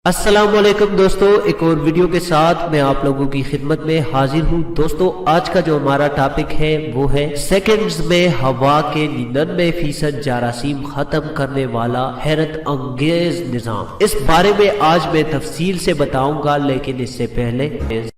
अस्सलाम वालेकुम दोस्तों, एक और वीडियो के साथ मैं आप लोगों की खिदमत में हाजिर हूँ। दोस्तों आज का जो हमारा टॉपिक है वो है सेकंड्स में हवा के 99% जरासीम खत्म करने वाला हैरत अंगेज निजाम। इस बारे में आज मैं तफसील से बताऊंगा, लेकिन इससे पहले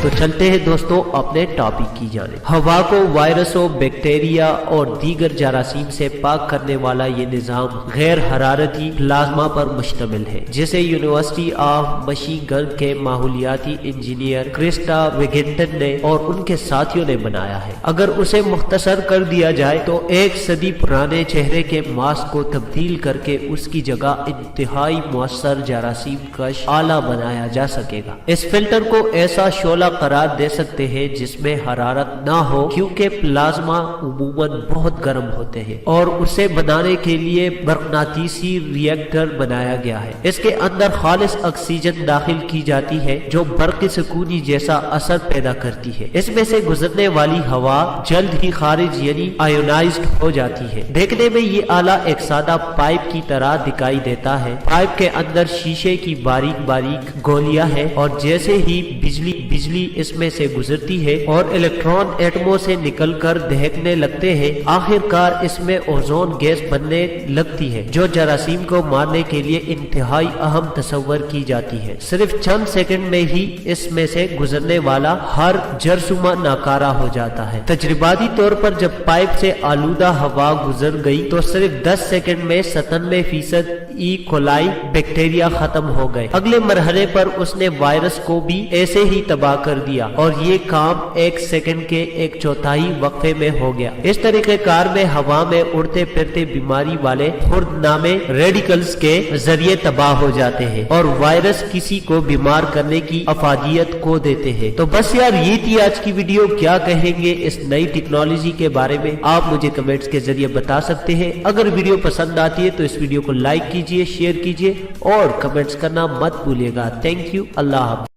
तो चलते हैं दोस्तों अपने टॉपिक की जानिब। हवा को वायरसों, बैक्टीरिया और दीगर जरासीम से पाक करने वाला ये निजाम गैर हरारती प्लाज्मा पर मुश्तमिल है, जिसे यूनिवर्सिटी ऑफ मिशिगन के माहौलियाती इंजीनियर क्रिस्टा विगिंटन ने और उनके साथियों ने बनाया है। अगर उसे मुख्तसर कर दिया जाए तो 1 सदी पुराने चेहरे के मास्क को तब्दील करके उसकी जगह इंतहाई मुअस्सर जरासीम कश आला बनाया जा सकेगा। इस फिल्टर को ऐसा शोला करार दे सकते हैं जिसमें हरारत ना हो, क्योंकि प्लाज्मा उमूमन बहुत गर्म होते हैं और उसे बनाने के लिए मकनातीसी रिएक्टर बनाया गया है। इसके अंदर खालिस ऑक्सीजन दाखिल की जाती है जो बर्क़ सुकूनी जैसा असर पैदा करती है। इसमें से गुजरने वाली हवा जल्द ही खारिज यानी आयोनाइज्ड हो जाती है। देखने में ये आला एक सादा पाइप की तरह दिखाई देता है। पाइप के अंदर शीशे की बारीक बारीक गोलियां हैं और जैसे ही बिजली इसमें से गुजरती है और इलेक्ट्रॉन एटमों से निकलकर दहकने लगते हैं, आखिरकार इसमें ओजोन गैस बनने लगती है जो जरासीम को मारने के लिए इंतहाई अहम तस्वर की जाती है। सिर्फ चंद सेकंड में ही इसमें से गुजरने वाला हर जरसुमा नाकारा हो जाता है। तजरिबाती तौर पर जब पाइप से आलूदा हवा गुजर गई तो सिर्फ 10 सेकंड में 97% ई कोलाई बैक्टीरिया खत्म हो गए। अगले मरहले पर उसने वायरस को भी ऐसे ही तबाह कर दिया और ये काम 1 सेकंड के 1/4 वक्फे में हो गया। इस तरीके कार में हवा में उड़ते फिरते बीमारी वाले खुर्दनामे रेडिकल्स के जरिए तबाह हो जाते हैं और वायरस किसी को बीमार करने की अफादियत को देते हैं। तो बस यार ये थी आज की वीडियो। क्या कहेंगे इस नई टेक्नोलॉजी के बारे में आप मुझे कमेंट्स के जरिए बता सकते हैं। अगर वीडियो पसंद आती है तो इस वीडियो को लाइक कीजिए, शेयर कीजिए और कमेंट्स करना मत भूलिएगा। Thank you. अल्लाह हाफ़िज़।